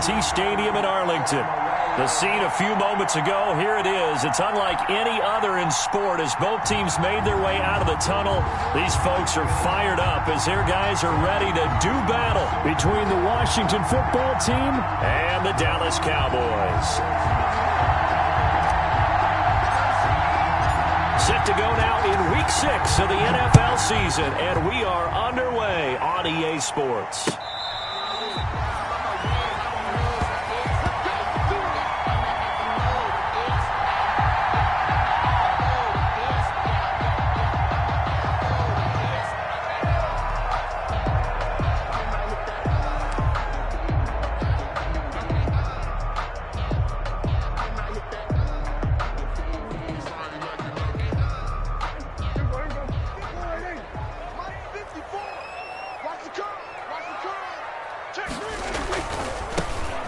AT&T Stadium in Arlington. The scene a few moments ago, here it is. It's unlike any other in sport as both teams made their way out of the tunnel. These folks are fired up as their guys are ready to do battle between the Washington football team and the Dallas Cowboys. Set to go now in Week 6 of the NFL season, and we are underway on EA Sports.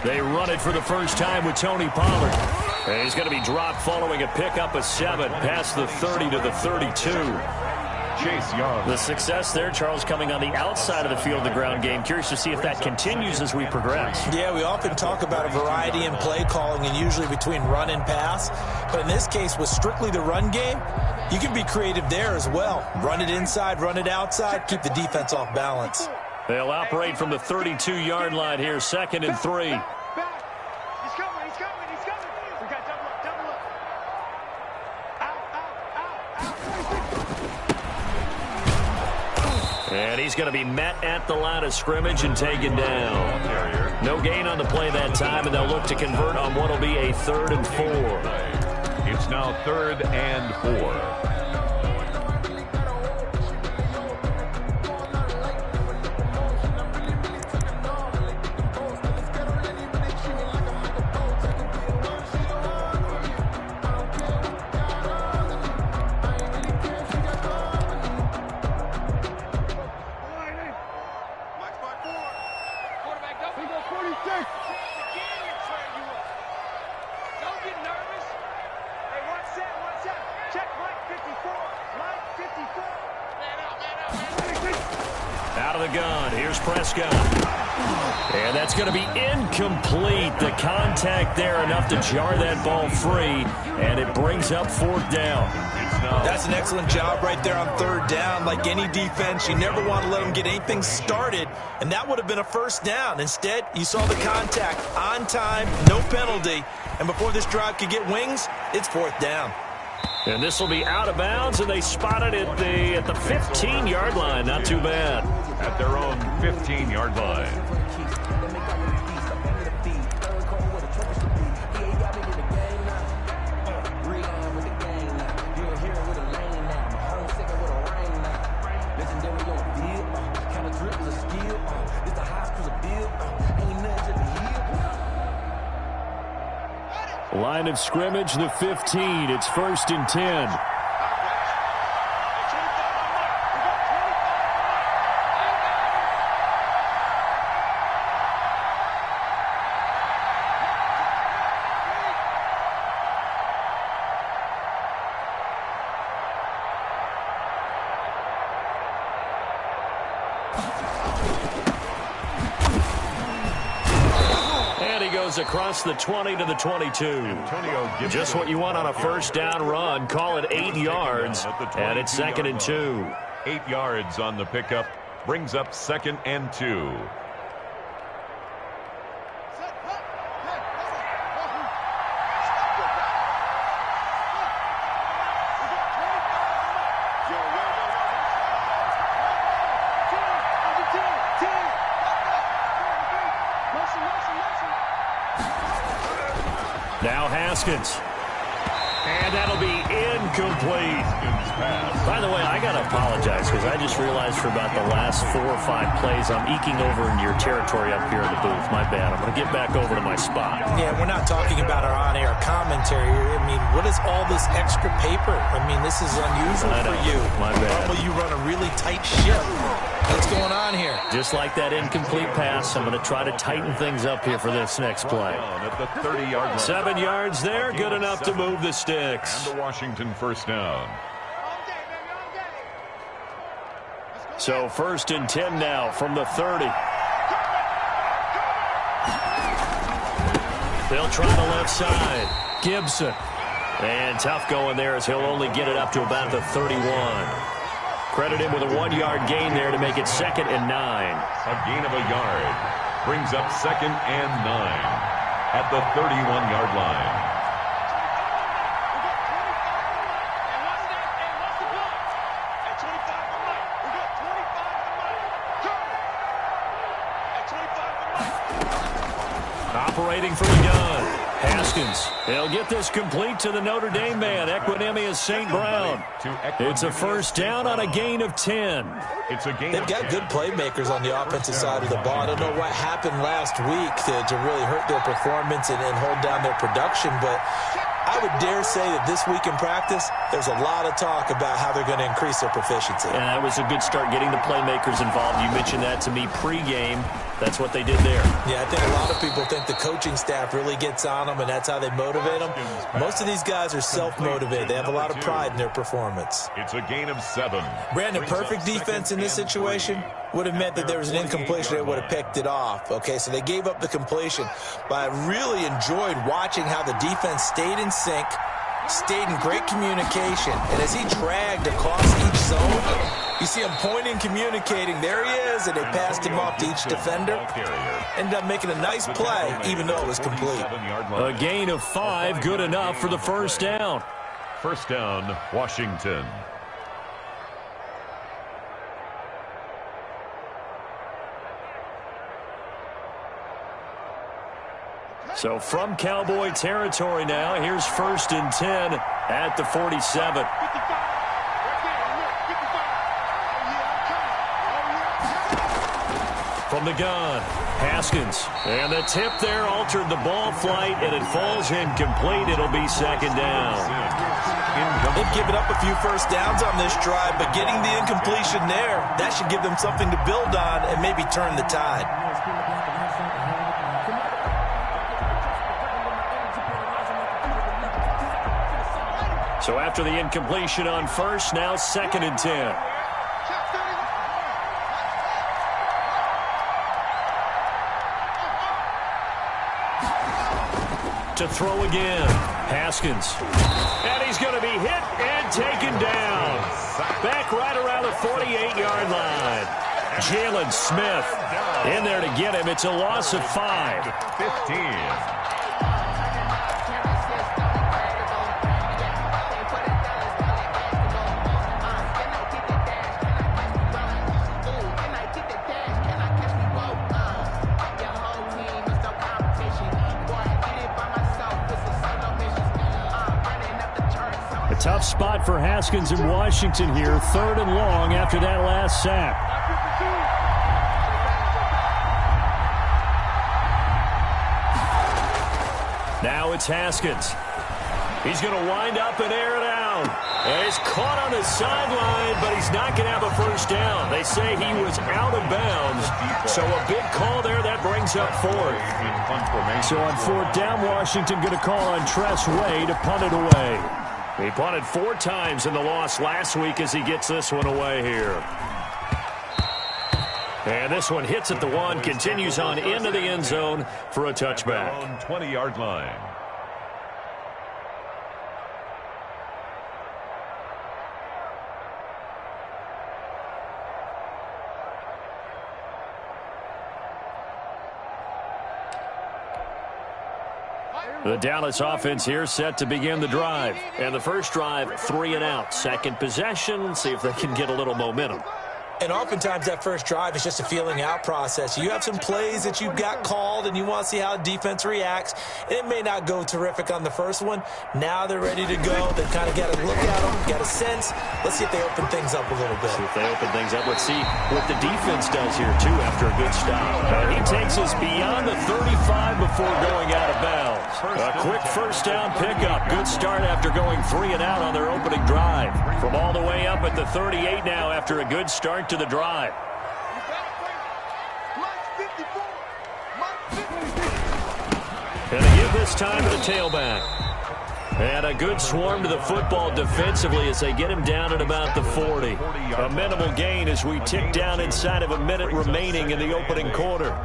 They run it for the first time with Tony Pollard. And he's going to be dropped following a pickup of 7 past the 30 to the 32. Chase Young. The success there, Charles, coming on the outside of the field, the ground game. Curious to see if that continues as we progress. Yeah, we often talk about a variety in play calling and usually between run and pass. But in this case, with strictly the run game, you can be creative there as well. Run it inside, run it outside, keep the defense off balance. They'll operate from the 32-yard line here, 2nd and 3. And he's going to be met at the line of scrimmage and taken down. No gain on the play that time, and they'll look to convert on what will be a 3rd and 4. It's now 3rd and 4. Out of the gun, here's Prescott. And that's going to be incomplete. The contact there enough to jar that ball free, and it brings up 4th down. That's an excellent job right there on 3rd down. Like any defense, you never want to let them get anything started, and that would have been a 1st down. Instead, you saw the contact on time, no penalty, and before this drive could get wings, it's 4th down. And this will be out of bounds, and they spotted it at the 15-yard line. Not too bad. At their own 15-yard line. Line of scrimmage, the 15. It's 1st and 10. Across the 20 to the 22. Just what you want on a 1st down run. Call it 8 yards, and it's 2nd and 2. 8 yards on the pickup brings up 2nd and 2. Now Haskins. And that'll be incomplete. By the way, I got to apologize because I just realized for about the last 4 or 5 plays, I'm eking over into your territory up here in the booth. My bad. I'm going to get back over to my spot. Yeah, we're not talking about our on-air commentary. I mean, what is all this extra paper? I mean, this is unusual for you. My bad. Normally you run a really tight ship. What's going on here? Just like that incomplete pass, I'm going to try to tighten things up here for this next play. At the 30-yard line. 7 yards there, good enough to move the sticks. And the Washington 1st down. So 1st and 10 now from the 30. They'll try the left side. Gibson. And tough going there as he'll only get it up to about the 31. Credit him with a 1-yard gain there to make it 2nd and 9. A gain of a yard. Brings up 2nd and 9 at the 31-yard line. Operating from the gun. Haskins. They'll get this complete to the Notre Dame man, Equanimeous St. Brown. It's a first down on a gain of 10. They've got good playmakers on the offensive side of the ball. I don't know what happened last week to really hurt their performance and hold down their production, but I would dare say that this week in practice, there's a lot of talk about how they're going to increase their proficiency. And that was a good start getting the playmakers involved. You mentioned that to me pregame. That's what they did there. Yeah, I think a lot of people think the coaching staff really gets on them, and that's how they motivate them. Most of these guys are self-motivated. They have a lot of pride in their performance. It's a gain of 7. Brandon, perfect defense in this situation would have meant that there was an incompletion that would have picked it off. Okay, so they gave up the completion. But I really enjoyed watching how the defense stayed in sync, stayed in great communication. And as he dragged across each zone, you see him pointing, communicating. There he is, and they passed him off to each defender. Ended up making a nice play, even though it was complete. A gain of 5, good enough for the first down. First down, Washington. So from Cowboy territory now, here's 1st and 10 at the 47. From the gun, Haskins. And the tip there altered the ball flight, and it falls incomplete. It'll be 2nd down. They've given up a few first downs on this drive, but getting the incompletion there, that should give them something to build on and maybe turn the tide. So after the incompletion on first, now 2nd and 10. To throw again, Haskins. And he's going to be hit and taken down. Back right around the 48-yard line. Jalen Smith in there to get him. It's a loss of 5. 15. Tough spot for Haskins in Washington here. 3rd and long after that last sack. Now it's Haskins. He's going to wind up and air it out. And he's caught on the sideline, but he's not going to have a first down. They say he was out of bounds. So a big call there. That brings up 4th. So on 4th down, Washington going to call on Tress Way to punt it away. He punted 4 times in the loss last week as he gets this one away here. And this one hits at the 1, continues on into the end zone for a touchback. 20-yard line. The Dallas offense here set to begin the drive. And the first drive, 3 and out. Second possession, see if they can get a little momentum. And oftentimes that first drive is just a feeling out process. You have some plays that you've got called and you want to see how defense reacts. It may not go terrific on the first one. Now they're ready to go. They've kind of got to look at them, got a sense. Let's see if they open things up a little bit. See if they open things up. Let's see what the defense does here, too, after a good stop. He takes us beyond the 35 before going out of bounds. A quick first down pickup. Good start after going 3 and out on their opening drive. From all the way up at the 38 now after a good start to the drive. And they give this time to the tailback. And a good swarm to the football defensively as they get him down at about the 40. A minimal gain as we tick down inside of a minute remaining in the opening quarter.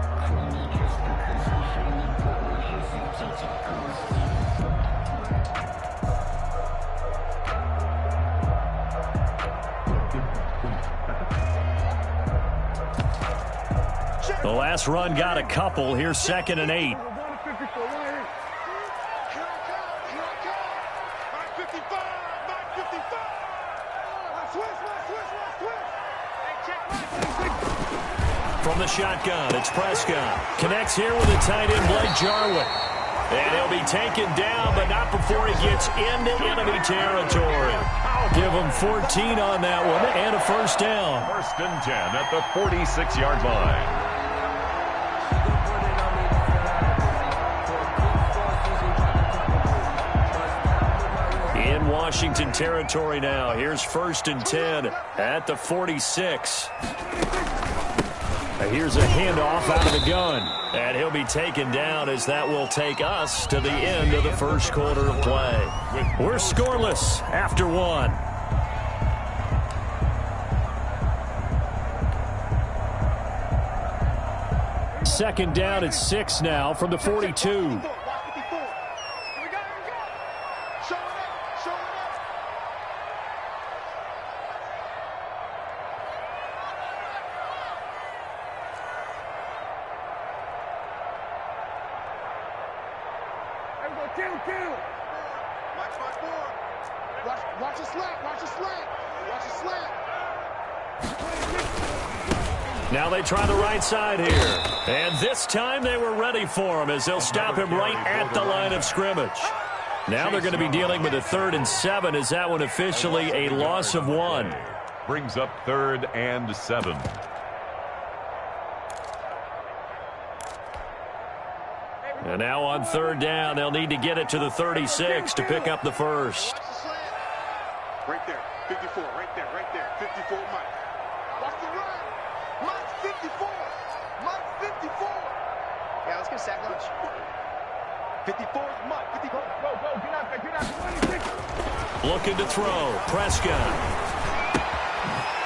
last run got a couple. Here's 2nd and 8. From the shotgun, it's Prescott. Connects here with the tight end, Blake Jarwin. And he'll be taken down, but not before he gets into enemy territory. Give him 14 on that one and a first down. 1st and 10 at the 46-yard line. In Washington territory now. Here's 1st and 10 at the 46. Here's a handoff out of the gun. And he'll be taken down as that will take us to the end of the first quarter of play. We're scoreless after 1. Second down at 6 now from the 42. Watch the slant. Watch the slant. Watch the slant. Now they try the right side here. And this time they were ready for him as they'll stop him right at the line of scrimmage. Now they're going to be dealing with a 3rd and 7 as that one officially a loss of 1. Brings up 3rd and 7. And now on 3rd down, they'll need to get it to the 36 to pick up the first. Right there, 54, right there, 54, Mike. Watch the run. Mike, 54. Mike, 54. Yeah, let's get sack lunch. 54, Mike, 54. Go, get out there. Looking to throw. Prescott.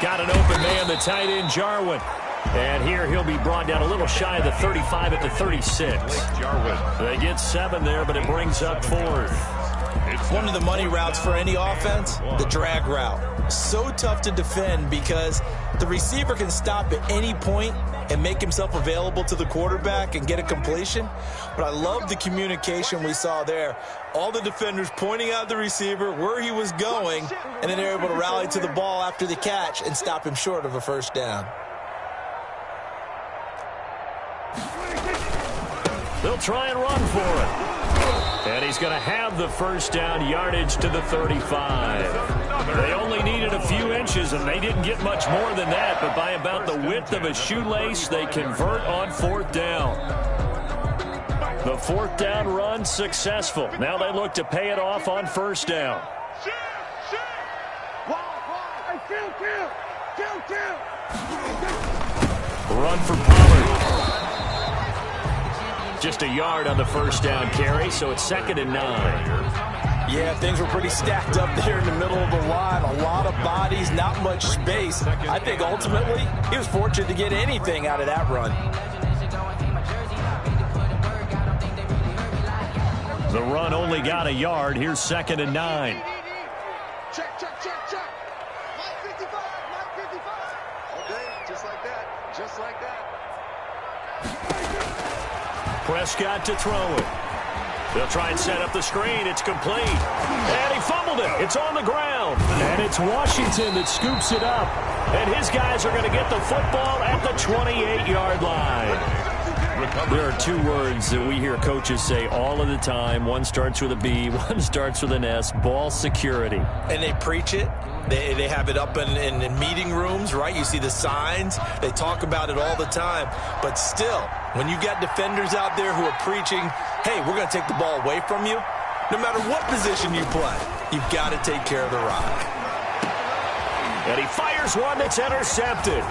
Got an open man, the tight end, Jarwin. And here he'll be brought down a little shy of the 35 at the 36. They get 7 there, but it brings up 4th. One of the money routes for any offense, the drag route. So tough to defend because the receiver can stop at any point and make himself available to the quarterback and get a completion. But I love the communication we saw there. All the defenders pointing out the receiver, where he was going, and then they're able to rally to the ball after the catch and stop him short of a first down. They'll try and run for it. And he's going to have the first down, yardage to the 35. They only needed a few inches, and they didn't get much more than that. But by about the width of a shoelace, they convert on 4th down. The 4th down run successful. Now they look to pay it off on 1st down. Run for Pollard. Just a yard on the first down carry, so it's 2nd and 9. Yeah, things were pretty stacked up there in the middle of the line. A lot of bodies, not much space. I think ultimately he was fortunate to get anything out of that run. The run only got a yard. Here's 2nd and 9. Check. Mike 55. Okay, just like that. Prescott to throw it. They'll try and set up the screen. It's complete. And he fumbled it. It's on the ground. And it's Washington that scoops it up. And his guys are going to get the football at the 28-yard line. There are 2 words that we hear coaches say all of the time. One starts with a B, one starts with an S. Ball security. And they preach it. They have it up in meeting rooms, right? You see the signs. They talk about it all the time. But still, when you got defenders out there who are preaching, hey, we're going to take the ball away from you, no matter what position you play, you've got to take care of the rock. And he fires one that's intercepted.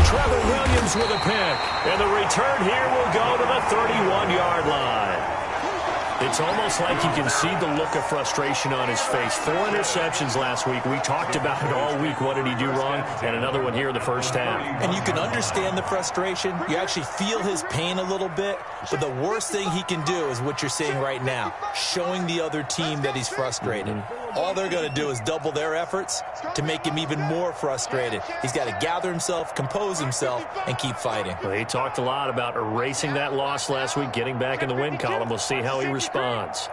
Trevor Williams with a pick. And the return here will go to the 31-yard line. It's almost like you can see the look of frustration on his face. 4 interceptions last week. We talked about it all week. What did he do wrong? And another one here in the first half. And you can understand the frustration. You actually feel his pain a little bit. But the worst thing he can do is what you're seeing right now, showing the other team that he's frustrated. all they're going to do is double their efforts to make him even more frustrated. He's got to gather himself, compose himself, and keep fighting. Well, he talked a lot about erasing that loss last week, getting back in the win column. We'll see how he responds.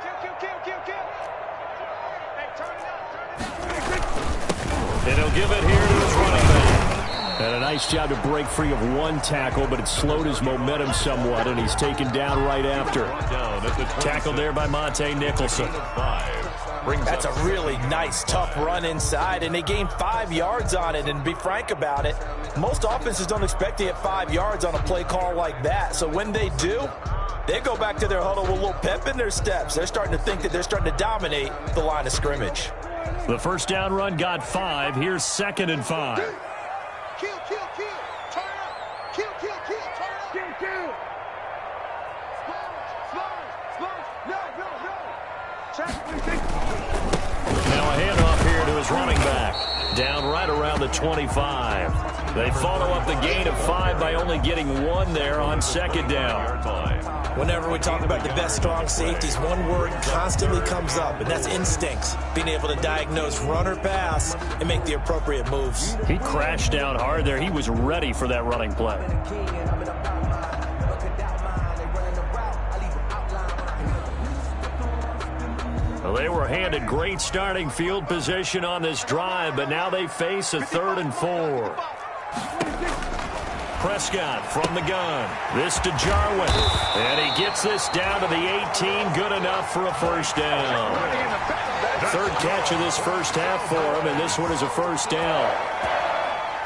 And he'll give it here to his running back. And a nice job to break free of one tackle, but it slowed his momentum somewhat, and he's taken down right after. Tackled there by Monte Nicholson. That's a really nice, tough run inside, and they gained 5 yards on it. And to be frank about it, most offenses don't expect to get 5 yards on a play call like that. So when they do, they go back to their huddle with a little pep in their steps. They're starting to think that they're starting to dominate the line of scrimmage. The first down run got 5. Here's 2nd and 5. Kill, kill, kill. Turn up. Kill, kill, kill. Turn up. Kill, kill. Sponge. No. Check. Now a handoff here to his running back. Down right around the 25. They follow up the gain of 5 by only getting 1 there on 2nd down. Whenever we talk about the best strong safeties, one word constantly comes up, and that's instincts. Being able to diagnose run or pass and make the appropriate moves. He crashed down hard there. He was ready for that running play. Well, they were handed great starting field position on this drive, but now they face a 3rd and 4. Prescott from the gun. This to Jarwin. And he gets this down to the 18. Good enough for a first down. 3rd catch of this first half for him, and this one is a first down.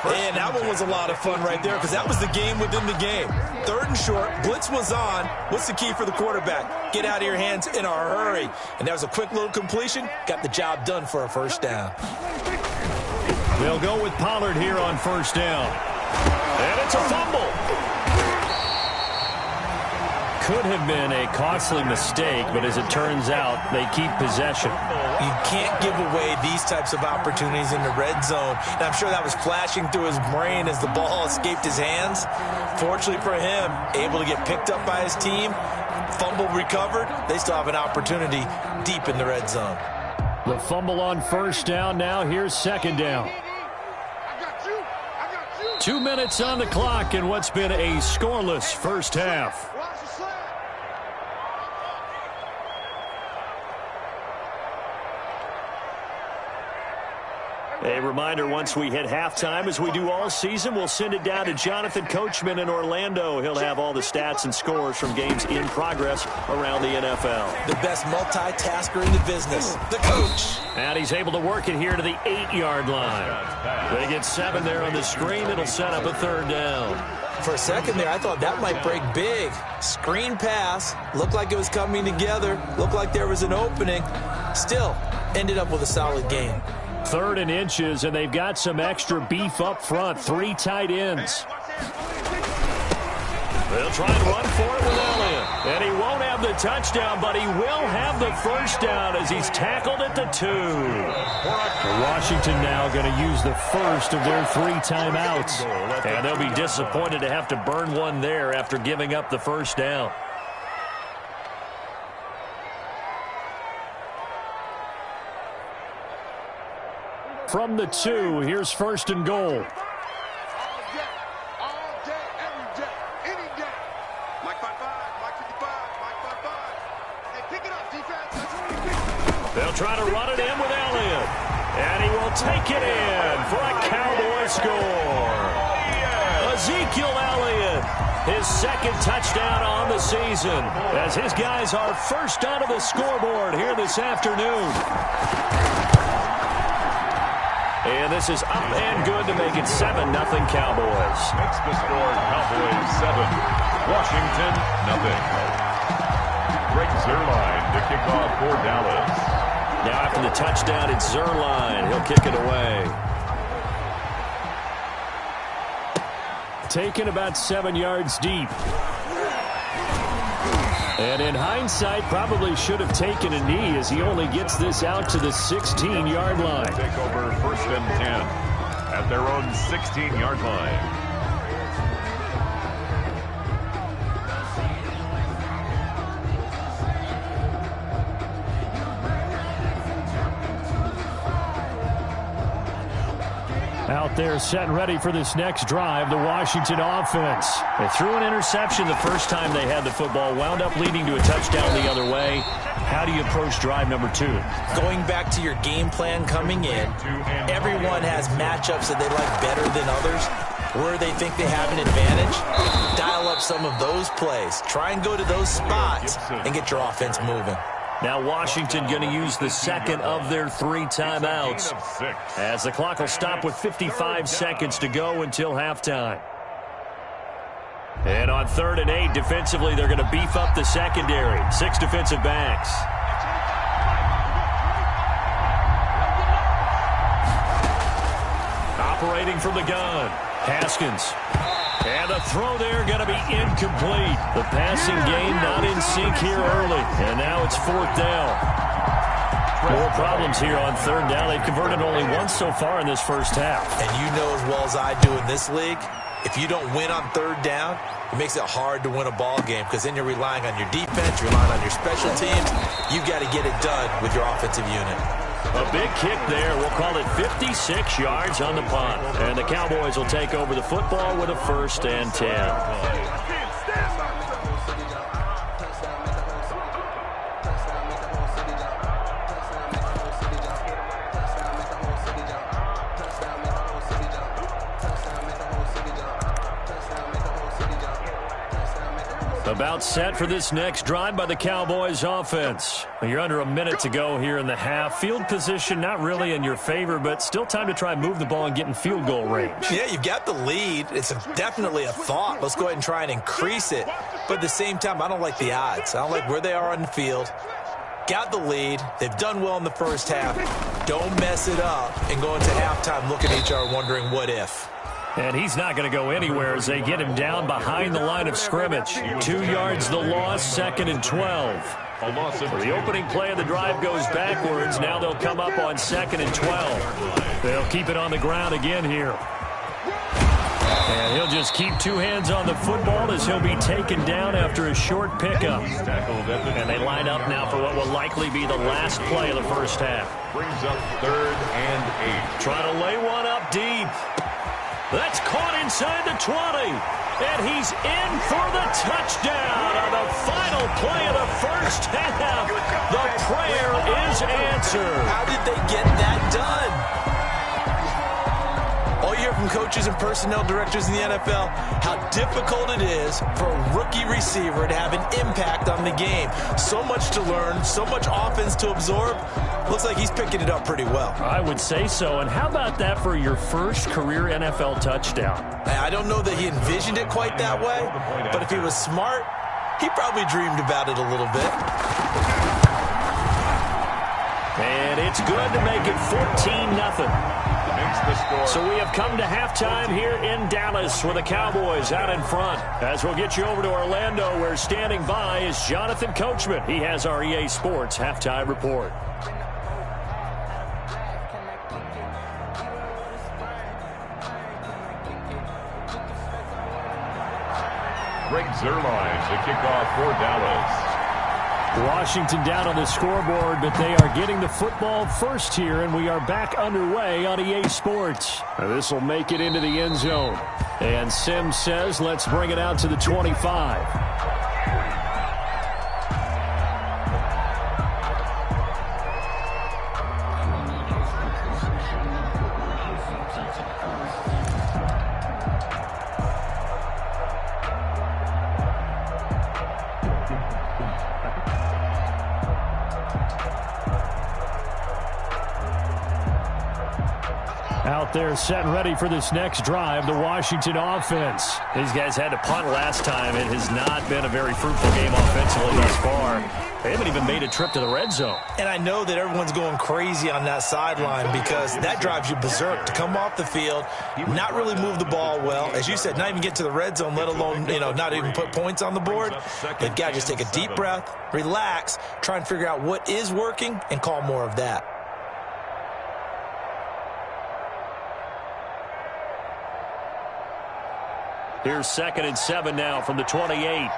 And that one was a lot of fun right there because that was the game within the game. 3rd and short. Blitz was on. What's the key for the quarterback? Get out of your hands in a hurry. And that was a quick little completion. Got the job done for a first down. They'll go with Pollard here on first down. And it's a fumble. Could have been a costly mistake, but as it turns out, they keep possession. You can't give away these types of opportunities in the red zone. And I'm sure that was flashing through his brain as the ball escaped his hands. Fortunately for him, able to get picked up by his team, fumble recovered. They still have an opportunity deep in the red zone. The fumble on first down. Now here's 2nd down. 2 minutes on the clock in what's been a scoreless first half. A reminder, once we hit halftime, as we do all season, we'll send it down to Jonathan Coachman in Orlando. He'll have all the stats and scores from games in progress around the NFL. The best multitasker in the business, the coach. And he's able to work it here to the 8-yard line. They get 7 there on the screen. It'll set up a 3rd down. For a second there, I thought that might break big. Screen pass. Looked like it was coming together. Looked like there was an opening. Still, ended up with a solid game. 3rd and inches, and they've got some extra beef up front. 3 tight ends. They'll try and run for it with Elliott. And he won't have the touchdown, but he will have the first down as he's tackled at the 2. Washington now going to use the first of their 3 timeouts. And they'll be disappointed to have to burn one there after giving up the first down. From the 2, here's 1st and goal. All day, every day, any day. Mike 5-5, Mike 55, Mike 5-5. Hey, pick it up, defense. They'll try to run it in with Elliott. And he will take it in for a Cowboy score. Ezekiel Elliott, his 2nd touchdown on the season, as his guys are first onto the scoreboard here this afternoon. And this is up and good to make it 7-0 Cowboys. Makes the score Cowboys 7, Washington 0. Greg Zuerlein to kick off for Dallas. Now after the touchdown, it's Zuerlein. He'll kick it away. Taken about 7 yards deep. And in hindsight, probably should have taken a knee as he only gets this out to the 16-yard line. Take over 1st and 10 at their own 16-yard line. there set and ready for this next drive, the Washington offense. They threw an interception the first time they had the football, wound up leading to a touchdown the other way. How do you approach drive number 2? Going back to your game plan coming in, everyone has matchups that they like better than others. Where they think they have an advantage, dial up some of those plays. Try and go to those spots and get your offense moving. Now Washington going to use the second of their 3 timeouts as the clock will stop with 55 seconds to go until halftime. And on 3rd and 8, defensively, they're going to beef up the secondary. 6 defensive backs. Operating from the gun, Haskins. And the throw there going to be incomplete. The passing game not in sync here early. And now it's 4th down. More problems here on 3rd down. They've converted only once so far in this first half. And you know as well as I do in this league, if you don't win on 3rd down, it makes it hard to win a ball game because then you're relying on your defense, you're relying on your special teams. You've got to get it done with your offensive unit. A big kick there. We'll call it 56 yards on the punt. And the Cowboys will take over the football with a 1st and 10. About set for this next drive by the Cowboys offense. You're under a minute to go here in the half. Field position not really in your favor, but still time to try and move the ball and get in field goal range. Yeah, you've got the lead. It's definitely a thought. Let's go ahead and try and increase it. But at the same time, I don't like the odds. I don't like where they are on the field. Got the lead. They've done well in the first half. Don't mess it up and go into halftime looking at each other wondering what if. And he's not going to go anywhere as they get him down behind the line of scrimmage. 2 yards the loss, 2nd and 12. The opening play of the drive goes backwards. Now they'll come up on 2nd and 12. They'll keep it on the ground again here. And he'll just keep 2 hands on the football as he'll be taken down after a short pickup. And they line up now for what will likely be the last play of the first half. Brings up 3rd and 8. Trying to lay one up deep. That's caught inside the 20. And he's in for the touchdown on the final play of the first half. The prayer is answered. How did they get that done? All you hear from coaches and personnel directors in the NFL, how difficult it is for a rookie receiver to have an impact on the game. So much to learn, so much offense to absorb. Looks like he's picking it up pretty well. I would say so. And how about that for your first career NFL touchdown? I don't know that he envisioned it quite that way, but if he was smart, he probably dreamed about it a little bit. And it's good to make it 14-0. So we have come to halftime here in Dallas with the Cowboys out in front. As we'll get you over to Orlando, where standing by is Jonathan Coachman. He has our EA Sports halftime report. Greg Zuerlein, the kickoff for Dallas. Washington down on the scoreboard, but they are getting the football first here, and we are back underway on EA Sports. This will make it into the end zone. And Sims says, let's bring it out to the 25. Out there set and ready for this next drive, the Washington offense. These guys had to punt last time. It has not been a very fruitful game offensively thus far. They haven't even made a trip to the red zone. And I know that everyone's going crazy on that sideline because that drives you berserk to come off the field, not really move the ball well. As you said, not even get to the red zone, let alone, not even put points on the board. They've got to just take a deep breath, relax, try and figure out what is working and call more of that. Here's 2nd and 7 now from the 28.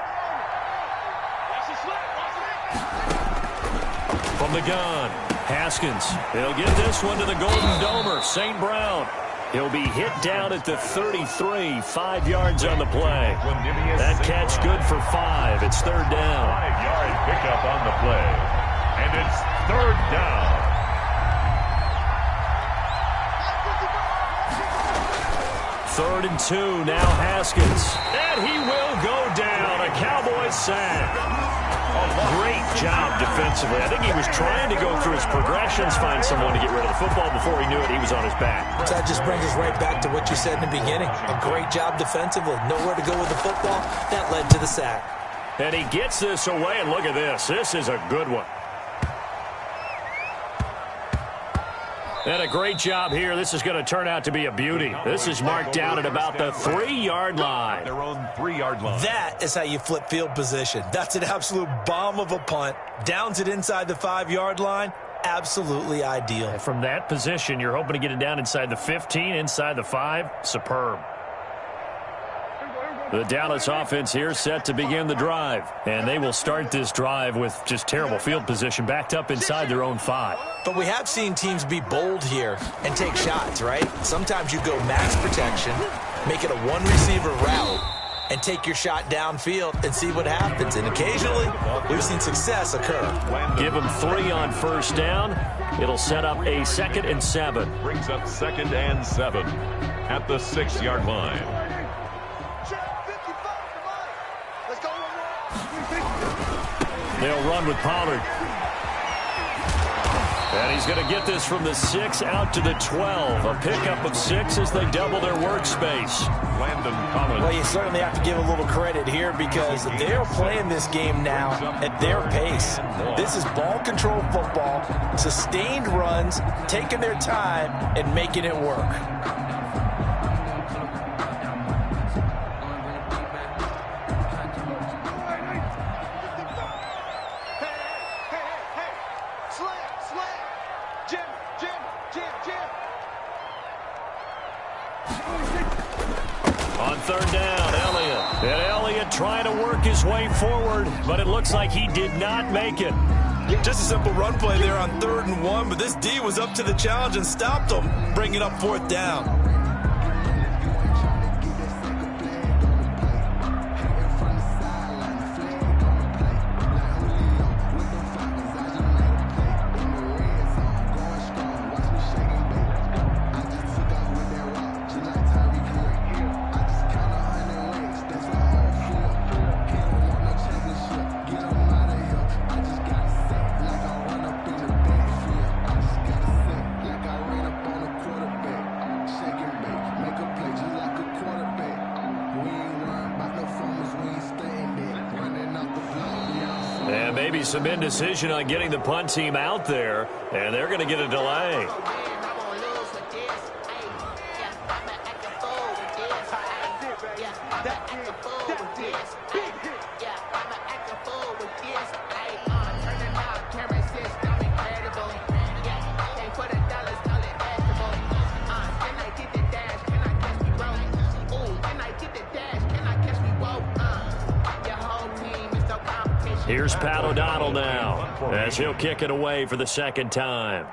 From the gun, Haskins. He'll get this one to the Golden Domer, St. Brown. He'll be hit down at the 33, 5 yards on the play. That catch good for 5. It's third down. 5-yard pickup on the play. And it's third down. Third and 2, now Haskins. And he will go down. A Cowboys sack. Great job defensively. I think he was trying to go through his progressions, find someone to get rid of the football. Before he knew it, he was on his back. That just brings us right back to what you said in the beginning. A great job defensively. Nowhere to go with the football. That led to the sack. And he gets this away, and look at this. This is a good one. And a great job here. This is going to turn out to be a beauty. This is marked down at about the 3-yard line. Their own 3-yard line. That is how you flip field position. That's an absolute bomb of a punt. Downs it inside the 5-yard line. Absolutely ideal. And from that position, you're hoping to get it down inside the 15, inside the 5. Superb. The Dallas offense here set to begin the drive. And they will start this drive with just terrible field position backed up inside their own 5. But we have seen teams be bold here and take shots, right? Sometimes you go max protection, make it a one-receiver route, and take your shot downfield and see what happens. And occasionally, we've seen success occur. Give them 3 on first down. It'll set up a 2nd and 7. Brings up 2nd and 7 at the 6-yard line. They'll run with Pollard. And he's going to get this from the 6 out to the 12. A pickup of 6 as they double their workspace. Landon Collins. Well, you certainly have to give a little credit here because they're playing this game now at their pace. This is ball control football, sustained runs, taking their time, and making it work. On third down, Elliott. And Elliott trying to work his way forward, but it looks like he did not make it. Just a simple run play there on 3rd and 1, but this D was up to the challenge and stopped him, bringing up 4th down. Maybe some indecision on getting the punt team out there, and they're going to get a delay. Here's Pat O'Donnell now as he'll kick it away for the 2nd time.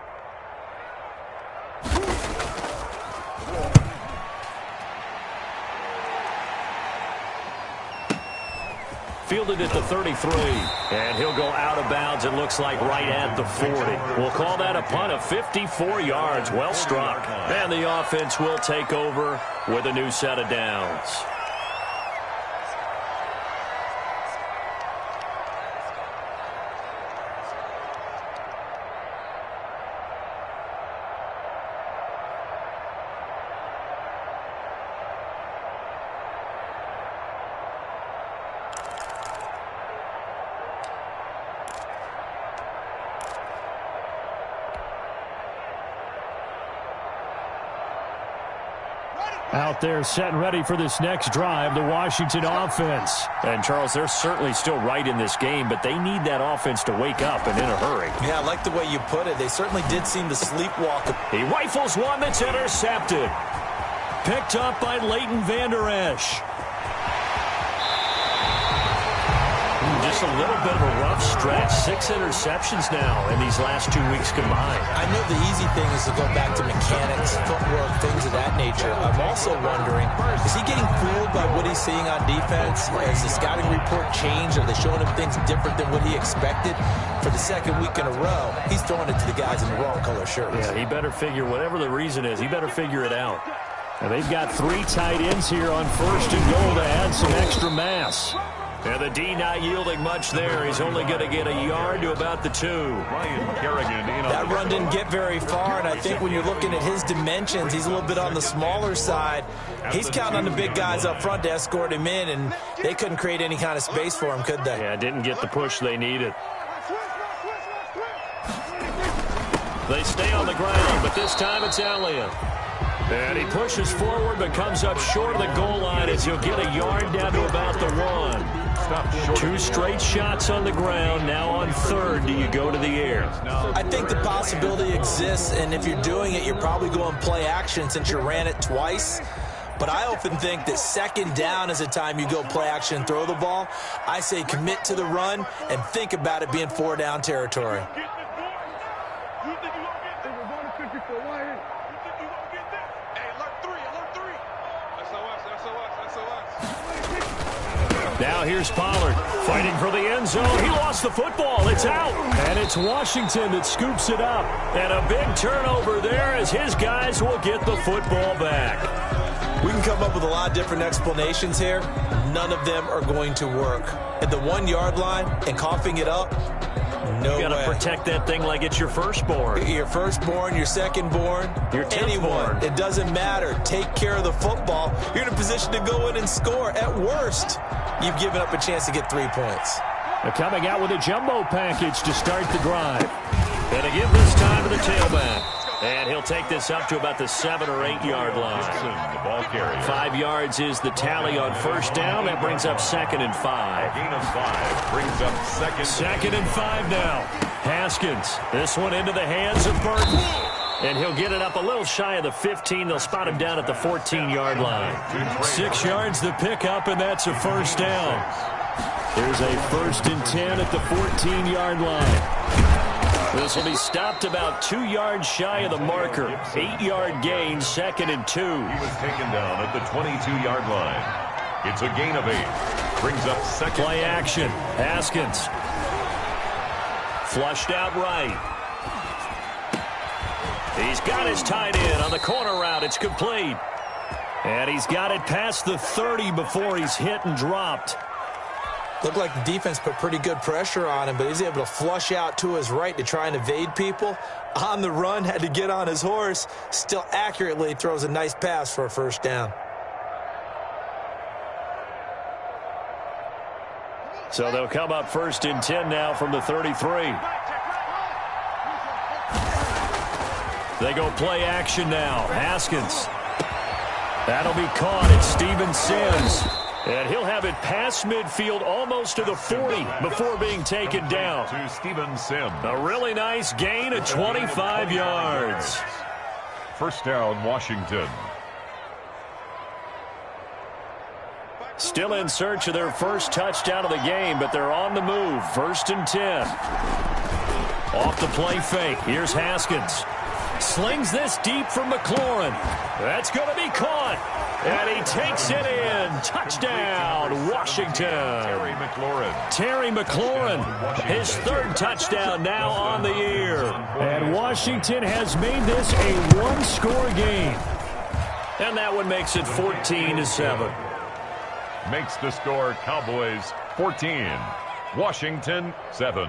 Fielded at the 33, and he'll go out of bounds, it looks like, right at the 40. We'll call that a punt of 54 yards. Well struck. And the offense will take over with a new set of downs. Out there set and ready for this next drive, the Washington offense. And, Charles, they're certainly still right in this game, but they need that offense to wake up and in a hurry. Yeah, I like the way you put it. They certainly did seem to sleepwalk. He rifles one that's intercepted. Picked up by Leighton Vander Esch. just a little bit of a rough stretch. 6 interceptions now in these last 2 weeks combined. I know the easy thing is to go back to mechanics, footwork, things of that nature. I'm also wondering, is he getting fooled by what he's seeing on defense? Has the scouting report changed? Are they showing him things different than what he expected? For the second week in a row, he's throwing it to the guys in the wrong color shirts. Yeah, he better figure, whatever the reason is, he better figure it out. And they've got 3 tight ends here on 1st and goal to add some extra mass. And the D not yielding much there. He's only going to get a yard to about the 2. Ryan Kerrigan in on that run didn't get very far, and I think when you're looking at his dimensions, he's a little bit on the smaller side. He's counting on the big guys up front to escort him in, and they couldn't create any kind of space for him, could they? Yeah, didn't get the push they needed. They stay on the ground, but this time it's Elliott. And he pushes forward but comes up short of the goal line as he'll get a yard down to about the 1. 2 straight shots on the ground. Now on 3rd, do you go to the air? I think the possibility exists, and if you're doing it, you're probably going play action since you ran it twice. But I often think that 2nd down is the time you go play action and throw the ball. I say commit to the run and think about it being 4-down territory. Now here's Pollard fighting for the end zone. He lost the football. It's out. And it's Washington that scoops it up. And a big turnover there as his guys will get the football back. We can come up with a lot of different explanations here. None of them are going to work. At the 1-yard line and coughing it up, no way. You got to protect that thing like it's your firstborn. Your firstborn, your secondborn, your anyone. It doesn't matter. Take care of the football. You're in a position to go in and score. At worst, you've given up a chance to get 3 points. They're coming out with a jumbo package to start the drive. And to give this time to the tailback. And he'll take this up to about the 7 or 8 yard line. The ball carrier. 5 yards is the tally on 1st down. That brings up 2nd and 5. Gain of 5 brings up 2nd and 5 now. Haskins. This one into the hands of Burton. And he'll get it up a little shy of the 15. They'll spot him down at the 14-yard line. 6 yards to pick up, and that's a 1st down. There's a 1st and 10 at the 14-yard line. This will be stopped about 2 yards shy of the marker. 8-yard gain, 2nd and 2. He was taken down at the 22-yard line. It's a gain of 8. Brings up 2nd. Play action. Haskins. Flushed out right. He's got his tight end on the corner route. It's complete. And he's got it past the 30 before he's hit and dropped. Looked like the defense put pretty good pressure on him, but he's able to flush out to his right to try and evade people. On the run, had to get on his horse. Still accurately throws a nice pass for a 1st down. So they'll come up 1st and 10 now from the 33. They go play action now. Haskins. That'll be caught. It's Steven Sims. And he'll have it past midfield almost to the 40 before being taken down. To Steven Sims. A really nice gain of 25 yards. 1st down, Washington. Still in search of their 1st touchdown of the game, but they're on the move. 1st and 10. Off the play fake. Here's Haskins. Slings this deep from McLaurin. That's going to be caught. And he takes it in. Touchdown, Washington. Terry McLaurin. Terry McLaurin, his 3rd touchdown now on the year. And Washington has made this a 1-score game. And that one makes it 14-7. Makes the score Cowboys 14. Washington 7.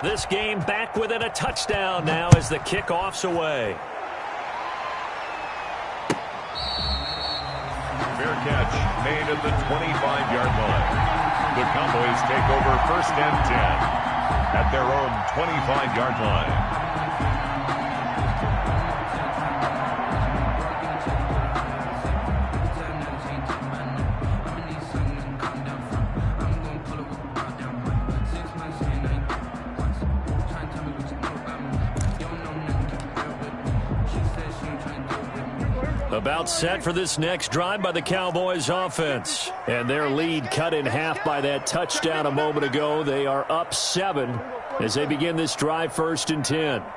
This game back within a touchdown now as the kickoff's away. Fair catch made at the 25-yard line. The Cowboys take over 1st and 10 at their own 25-yard line. About set for this next drive by the Cowboys offense. And their lead cut in half by that touchdown a moment ago. They are up 7 as they begin this drive 1st and 10. Right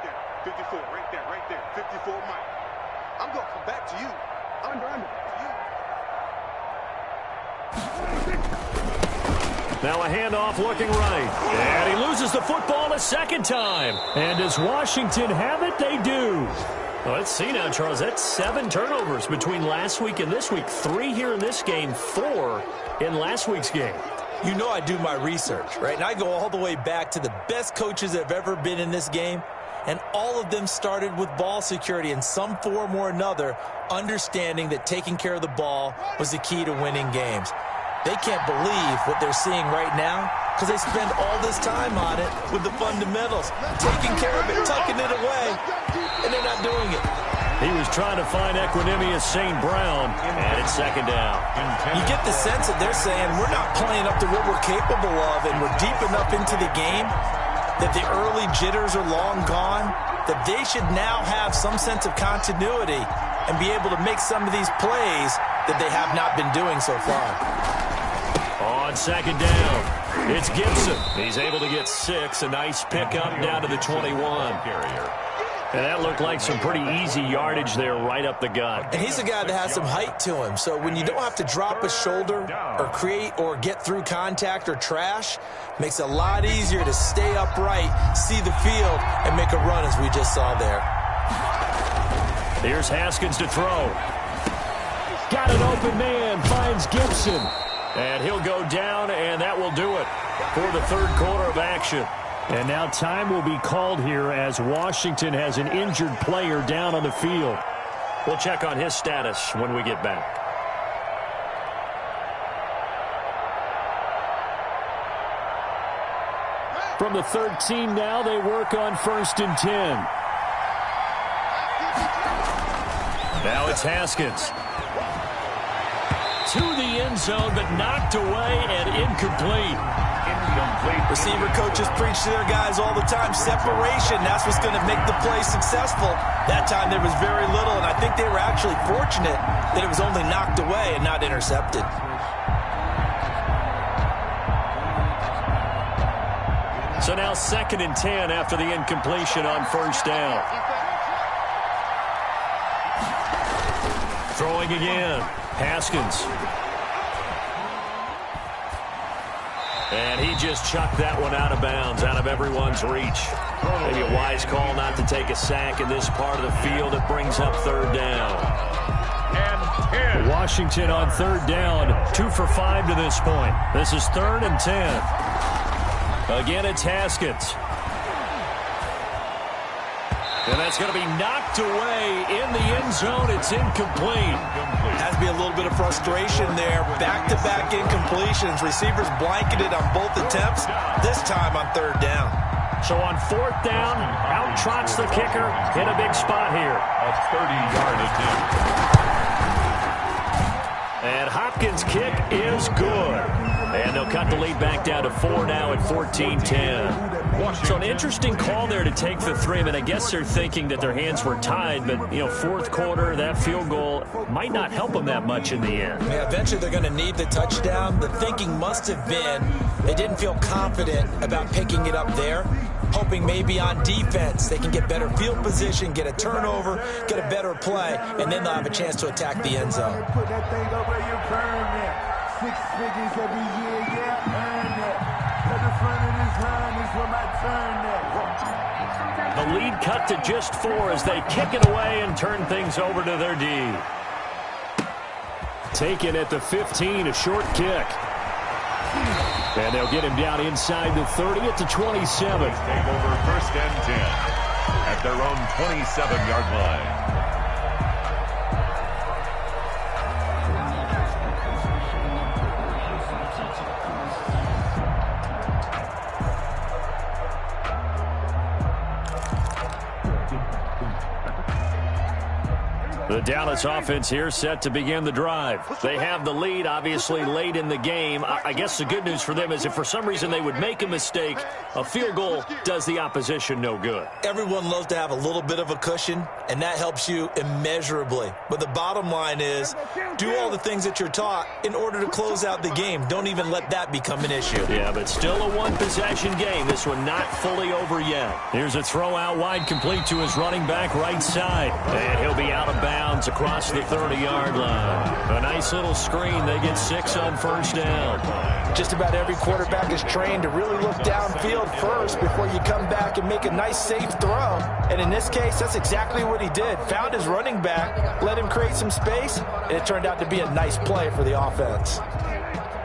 there, 54, right there, 54, Mike. I'm going to come back to you. Under. Now a handoff looking right. And he loses the football a second time. And does Washington have it? They do. Well, let's see now, Charles. That's 7 turnovers between last week and this week. 3 here in this game, 4 in last week's game. You know I do my research, right? And I go all the way back to the best coaches that have ever been in this game. And all of them started with ball security in some form or another, understanding that taking care of the ball was the key to winning games. They can't believe what they're seeing right now because they spend all this time on it with the fundamentals, taking care of it, tucking it away, and they're not doing it. He was trying to find Equanimeous St. Brown, and it's 2nd down. You get the sense that they're saying we're not playing up to what we're capable of, and we're deep enough into the game that the early jitters are long gone, that they should now have some sense of continuity and be able to make some of these plays that they have not been doing so far. On 2nd down, it's Gibson. He's able to get 6. A nice pickup down to the 21. And that looked like some pretty easy yardage there right up the gut. And he's a guy that has some height to him. So when you don't have to drop a shoulder or create or get through contact or trash, makes it a lot easier to stay upright, see the field, and make a run as we just saw there. Here's Haskins to throw. Got an open man, finds Gibson. And he'll go down, and that will do it for the 3rd quarter of action. And now time will be called here as Washington has an injured player down on the field. We'll check on his status when we get back. From the 13 now, they work on 1st and 10. Now it's Haskins. To the end zone, but knocked away and incomplete. Receiver coaches preach to their guys all the time. Separation, that's what's going to make the play successful. That time there was very little, and I think they were actually fortunate that it was only knocked away and not intercepted. So now 2nd and 10 after the incompletion on 1st down. Throwing again. Haskins. And he just chucked that one out of bounds, out of everyone's reach. Maybe a wise call not to take a sack in this part of the field. It brings up 3rd down. And Washington on 3rd down, 2 for 5 to this point. This is 3rd and 10. Again, it's Haskins. And that's going to be knocked away in the end zone. It's incomplete. Has to be a little bit of frustration there. Back-to-back incompletions. Receivers blanketed on both attempts, this time on 3rd down. So on 4th down, out trots the kicker in a big spot here. A 30-yard attempt. And Hopkins' kick is good. And they'll cut the lead back down to 4 now at 14-10. So an interesting call there to take the 3. I mean, I guess they're thinking that their hands were tied, but, 4th quarter, that field goal might not help them that much in the end. Yeah, eventually they're going to need the touchdown. The thinking must have been they didn't feel confident about picking it up there, hoping maybe on defense they can get better field position, get a turnover, get a better play, and then they'll have a chance to attack the end zone. Put that thing over your permit. 6 figures every year, yeah, earn that. To the front of this line is where my turn at. The lead cut to just 4 as they kick it away and turn things over to their D. Taken at the 15, a short kick. And they'll get him down inside the 30 at the 27. Take over first and 10 at their own 27-yard line. The Dallas offense here set to begin the drive. They have the lead, obviously, late in the game. I guess the good news for them is if for some reason they would make a mistake, a field goal does the opposition no good. Everyone loves to have a little bit of a cushion, and that helps you immeasurably. But the bottom line is, do all the things that you're taught in order to close out the game. Don't even let that become an issue. Yeah, but still a one-possession game. This one not fully over yet. Here's a throw out wide, complete to his running back right side. And he'll be out of bounds across the 30-yard line. A nice little screen. They get 6 on first down. Just about every quarterback is trained to really look downfield first before you come back and make a nice, safe throw. And in this case, that's exactly what he did. Found his running back, let him create some space, and it turned out to be a nice play for the offense.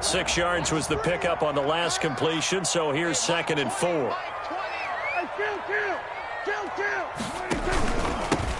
6 yards was the pickup on the last completion, so here's 2nd and 4.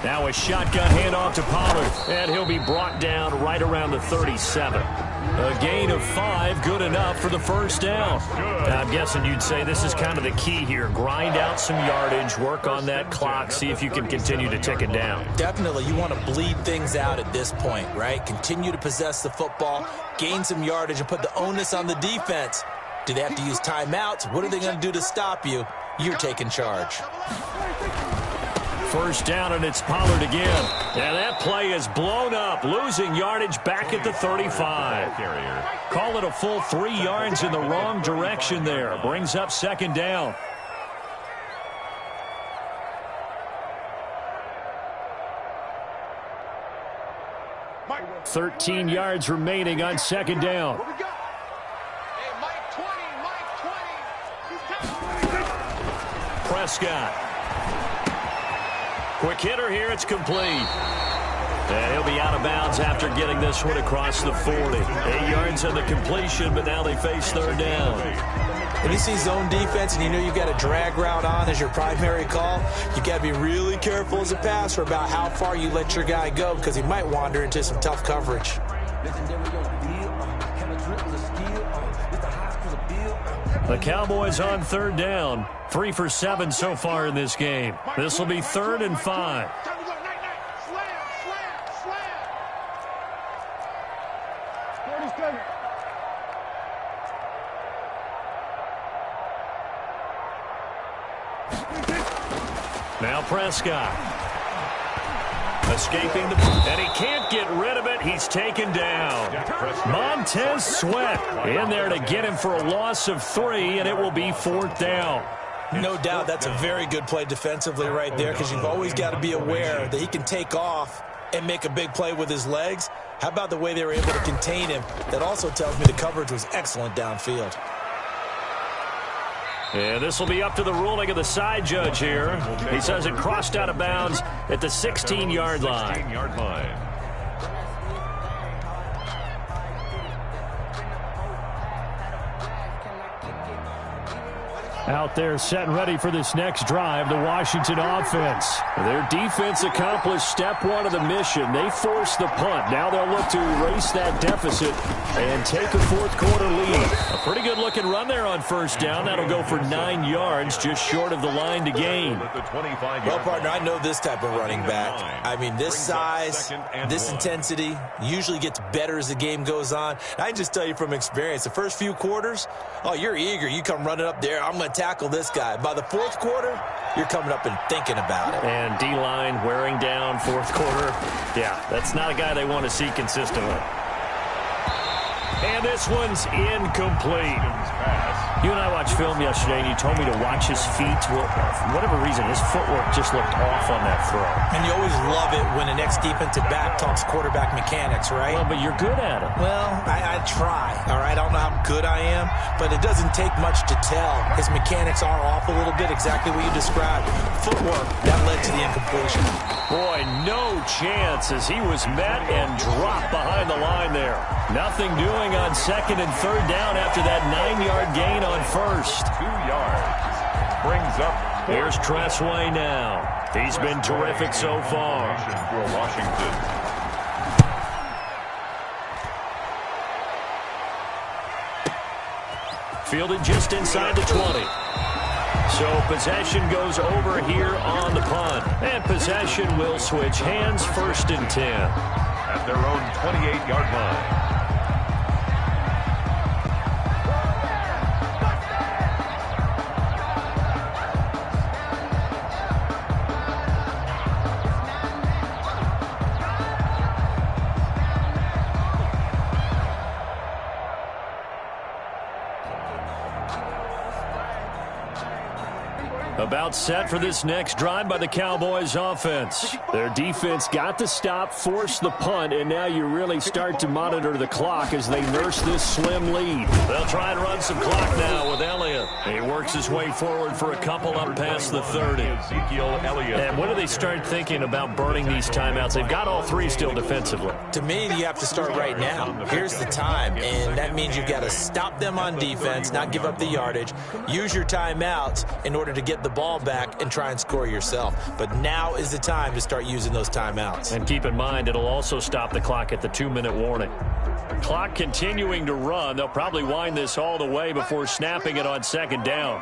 Now a shotgun handoff to Pollard, and he'll be brought down right around the 37. A gain of 5, good enough for the first down. Now, I'm guessing you'd say this is kind of the key here. Grind out some yardage, work on that clock, see if you can continue to tick it down. Definitely, you want to bleed things out at this point, right? Continue to possess the football, gain some yardage, and put the onus on the defense. Do they have to use timeouts? What are they going to do to stop you? You're taking charge. First down, and it's Pollard again. And that play is blown up, losing yardage back at the 35. Call it a full 3 yards in the wrong direction there. Brings up 2nd down. Mike. 13 yards remaining on 2nd down. What we got? Hey, Mike 20. He's coming. Prescott. Quick hitter here, it's complete. And he'll be out of bounds after getting this one across the 40. 8 yards on the completion, but now they face 3rd down. When you see zone defense and you know you've got a drag route on as your primary call, you've got to be really careful as a passer about how far you let your guy go because he might wander into some tough coverage. The Cowboys on 3rd down. 3 for 7 so far in this game. This will be 3rd and 5. Now Prescott. Escaping the... And he can't get rid of it. He's taken down. Montez Sweat in there to get him for a loss of 3, and it will be 4th down. No doubt that's a very good play defensively right there because you've always got to be aware that he can take off and make a big play with his legs. How about the way they were able to contain him? That also tells me the coverage was excellent downfield. And this will be up to the ruling of the side judge here. He says it crossed out of bounds at the 16-yard line. Out there set and ready for this next drive, the Washington offense. Their defense accomplished step 1 of the mission. They forced the punt. Now they'll look to erase that deficit and take a 4th quarter lead. A pretty good looking run there on first down. That'll go for 9 yards, just short of the line to gain. Well, partner, I know this type of running back. I mean, this size, this intensity usually gets better as the game goes on. I can just tell you from experience, the first few quarters, oh, you're eager. You come running up there. I'm going to tackle this guy. By the 4th quarter, you're coming up and thinking about it. And D-line wearing down 4th quarter. Yeah, that's not a guy they want to see consistently. And this one's incomplete. You and I watched film yesterday, and you told me to watch his feet. Well, for whatever reason, his footwork just looked off on that throw. And you always love it when an ex-defensive back talks quarterback mechanics, right? Well, but you're good at it. Well, I try, all right? I don't know how good I am, but it doesn't take much to tell. His mechanics are off a little bit, exactly what you described. footwork that led to the incompletion. Boy, no chance as he was met and dropped behind the line there. Nothing doing on second and third down after that 9-yard gain on first. 2 yards. Brings up. Here's Tressway now. He's been terrific so far. For Washington. Fielded just inside the 20. So possession goes over here on the punt. And possession will switch hands, 1st and 10. At their own 28-yard line. About set for this next drive by the Cowboys offense. Their defense got the stop, forced the punt, and now you really start to monitor the clock as they nurse this slim lead. They'll try and run some clock now with Elliott. He works his way forward for a couple up past the 30. Ezekiel Elliott. And when do they start thinking about burning these timeouts? They've got all 3 still defensively. To me, you have to start right now. Here's the time, and that means you've got to stop them on defense, not give up the yardage, use your timeouts in order to get the ball back and try and score yourself. But now is the time to start using those timeouts. And keep in mind, it'll also stop the clock at the 2-minute warning. Clock continuing to run. They'll probably wind this all the way before snapping it on 2nd down.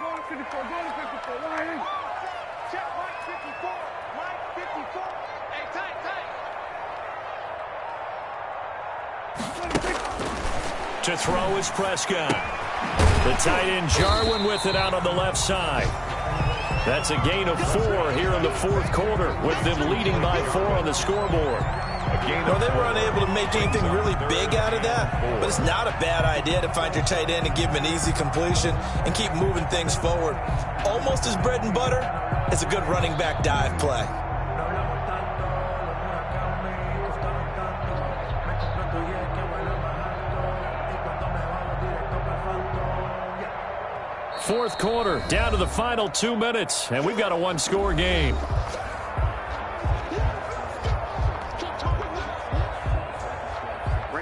To throw is Prescott. The tight end Jarwin with it out on the left side. That's a gain of 4 here in the 4th quarter, with them leading by 4 on the scoreboard. Well, they were unable to make anything really big out of that, but it's not a bad idea to find your tight end and give him an easy completion and keep moving things forward. Almost as bread and butter as a good running back dive play. Fourth quarter, down to the final 2 minutes, and we've got a 1-score game.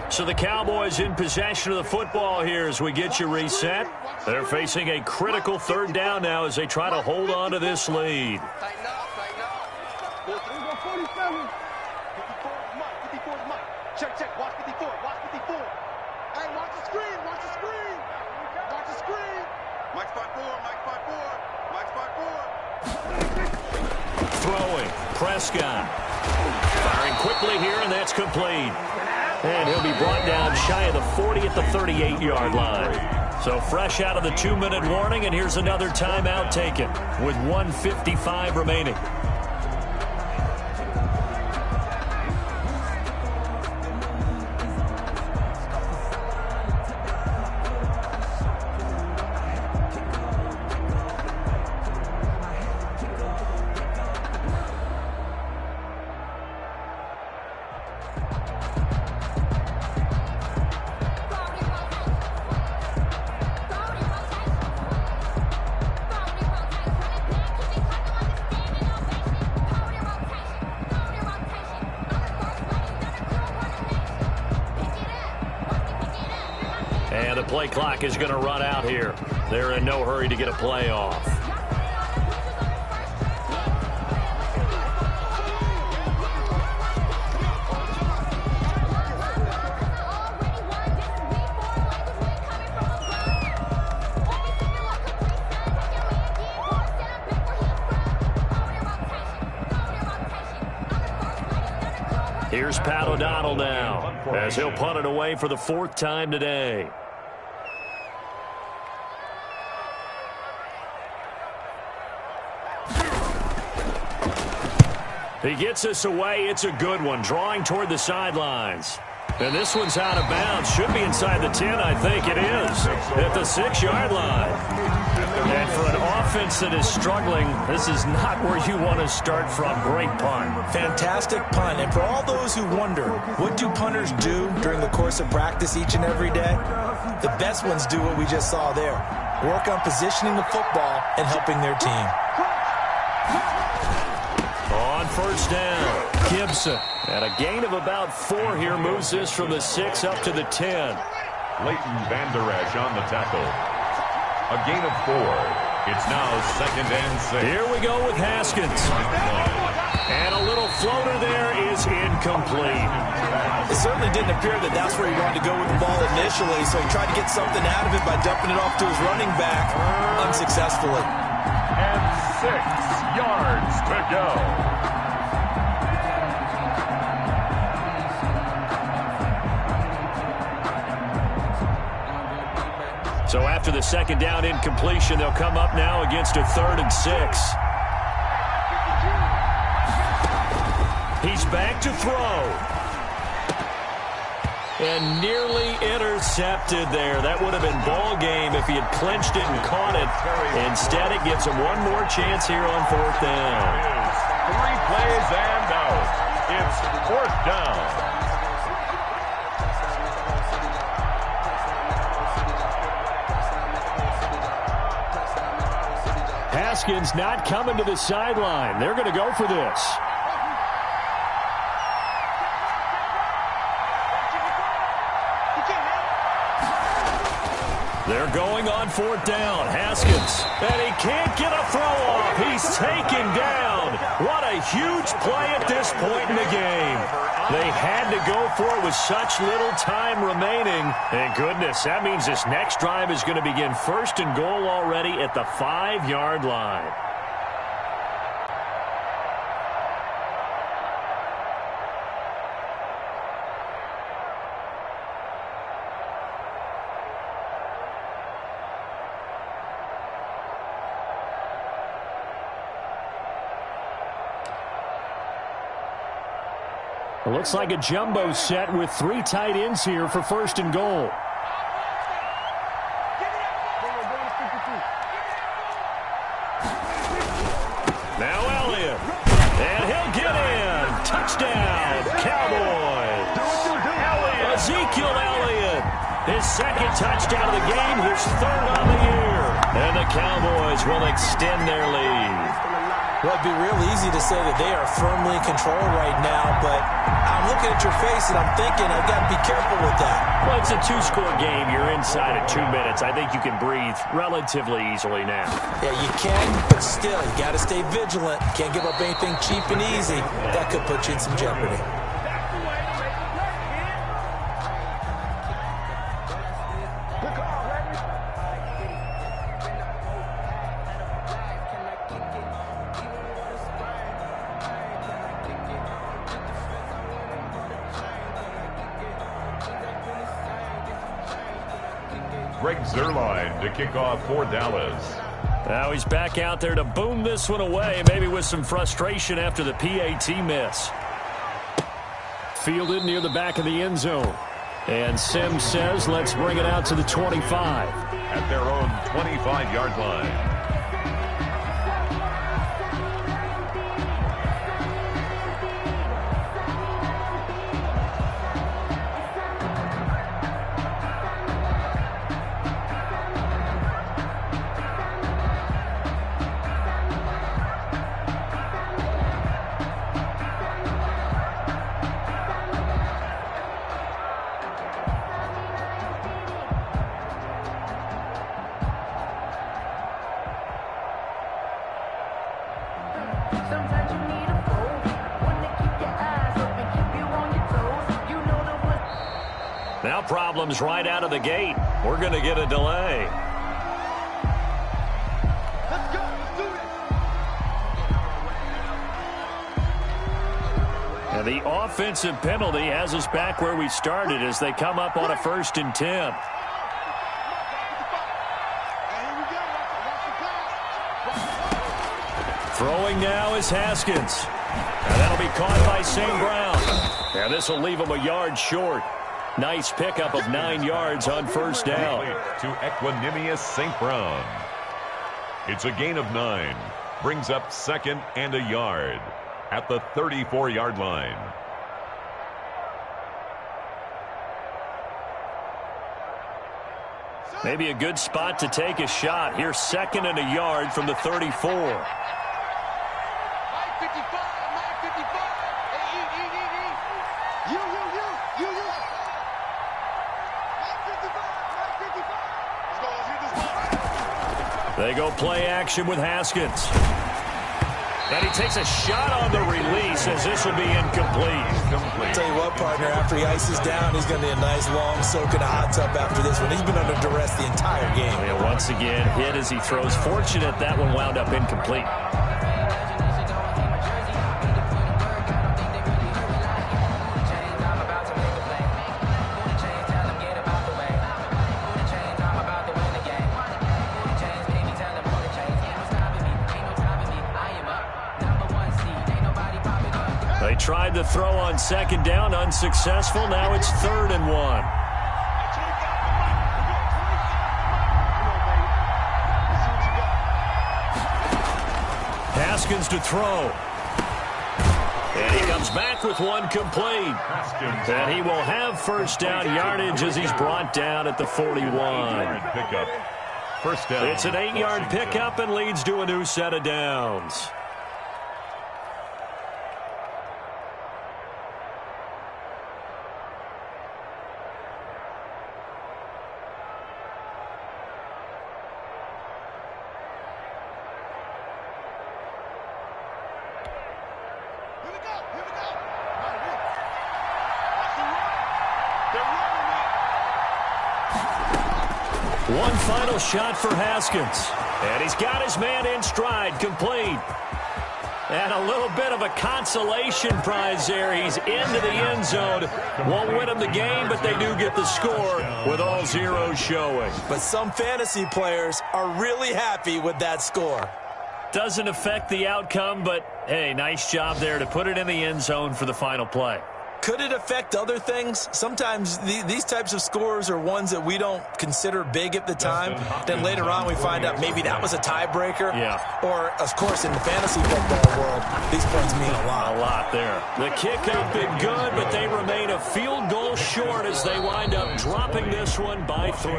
So the Cowboys in possession of the football here as we get you reset. They're facing a critical 3rd down now as they try to hold on to this lead. Tighten up, tighten up. 47. 54 is Mike. 54 is Mike. Check. Watch 54. Watch 54. Hey, watch the screen. Watch the screen. Watch the screen. Mike spot 4. Mike spot 4. Mike spot 4. Throwing. Prescott. Firing quickly here, and that's complete. And he'll be brought down shy of the 40 at the 38-yard line. So fresh out of the 2-minute warning, and here's another timeout taken with 1:55 remaining. And the play clock is going to run out here. They're in no hurry to get a play off. Here's Pat O'Donnell now as he'll punt it away for the 4th time today. He gets us away. It's a good one, drawing toward the sidelines. And this one's out of bounds. Should be inside the 10, I think it is, at the 6-yard line. And for an offense that is struggling, this is not where you want to start from. Great punt. Fantastic punt. And for all those who wonder, what do punters do during the course of practice each and every day? The best ones do what we just saw there. Work on positioning the football and helping their team. first down. Gibson. And a gain of about 4 here moves this from the 6 up to the 10. Leighton Vander Esch on the tackle. A gain of 4. It's now 2nd and 6. Here we go with Haskins. And a little floater there is incomplete. It certainly didn't appear that that's where he wanted to go with the ball initially, so he tried to get something out of it by dumping it off to his running back unsuccessfully. And 6 yards to go. So after the 2nd down incompletion, they'll come up now against a 3rd and 6. He's back to throw. And nearly intercepted there. That would have been ball game if he had clinched it and caught it. Instead, it gives him one more chance here on 4th down. 3 plays and out. It's 4th down. Haskins not coming to the sideline. They're going to go for this. They're going on 4th down. Haskins. And he can't get a throw off. He's taken down. What a huge play at this point in the game. They had to go for it with such little time remaining. And goodness, that means this next drive is going to begin 1st and goal already at the 5-yard line. It looks like a jumbo set with 3 tight ends here for 1st and goal. Now Elliott. And he'll get in. Touchdown, Cowboys. Ezekiel Elliott. His 2nd touchdown of the game. His 3rd on the year. And the Cowboys will extend their lead. Well, it'd be real easy to say that they are firmly in control right now, but I'm looking at your face and I'm thinking I've got to be careful with that. Well, it's a 2-score game. You're inside of 2 minutes. I think you can breathe relatively easily now. Yeah, you can, but still, you got to stay vigilant. Can't give up anything cheap and easy. That could put you in some jeopardy. Greg Zuerlein to kick off for Dallas. Now he's back out there to boom this one away, maybe with some frustration after the PAT miss. Fielded near the back of the end zone. And Sims says, let's bring it out to the 25. At their own 25-yard line. Now problems right out of the gate. We're going to get a delay. Let's go. Let's do this. And the offensive penalty has us back where we started as they come up on a 1st and 10. Throwing now is Haskins. And that'll be caught by St. Brown. And this will leave him a yard short. Nice pickup of 9 yards on 1st down. To Equanimous St. Brown. It's a gain of 9. Brings up 2nd and a yard at the 34-yard line. Maybe a good spot to take a shot. Here's 2nd and a yard from the 34. They go play action with Haskins. And he takes a shot on the release as this will be incomplete. I'll tell you what, partner, after he ices down, he's going to need a nice long soak in a hot tub after this one. He's been under duress the entire game. And once again, hit as he throws. Fortunate that one wound up incomplete. They tried the throw on second down, unsuccessful. Now it's 3rd and 1. Haskins to throw. And he comes back with one complete. And he will have first down yardage as he's brought down at the 41. First down. It's an 8-yard pickup and leads to a new set of downs. One final shot for Haskins. And he's got his man in stride, complete. And a little bit of a consolation prize there. He's into the end zone. Won't win him the game, but they do get the score with all zeros showing. But some fantasy players are really happy with that score. Doesn't affect the outcome, but, hey, nice job there to put it in the end zone for the final play. Could it affect other things? Sometimes these types of scores are ones that we don't consider big at the time. Then later on we find out maybe that was a tiebreaker. Yeah. Or, of course, in the fantasy football world, these points mean a lot. A lot there. The kick up been good, but they remain a field goal short as they wind up dropping this one by 3.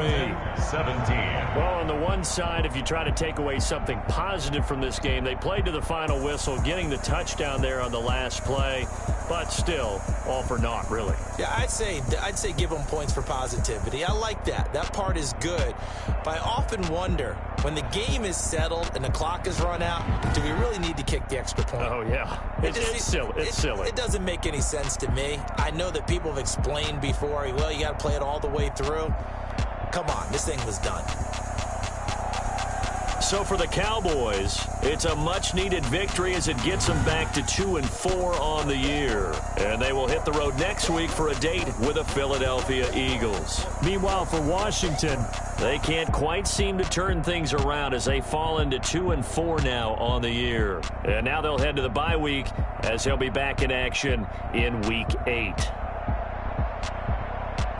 17. Well, on the one side, if you try to take away something positive from this game, they played to the final whistle, getting the touchdown there on the last play, but still, all for naught, really. Yeah, I'd say give them points for positivity. I like that. That part is good. But I often wonder, when the game is settled and the clock is run out, do we really need to kick the extra point? Oh, yeah. It's silly. It's silly. It doesn't make any sense to me. I know that people have explained before, well, you got to play it all the way through. Come on, this thing was done. So for the Cowboys, it's a much-needed victory as it gets them back to 2-4 on the year. And they will hit the road next week for a date with the Philadelphia Eagles. Meanwhile, for Washington, they can't quite seem to turn things around as they fall into 2-4 now on the year. And now they'll head to the bye week as they'll be back in action in Week 8.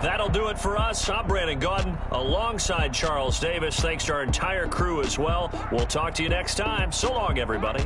That'll do it for us. I'm Brandon Gaudin alongside Charles Davis. Thanks to our entire crew as well. We'll talk to you next time. So long, everybody.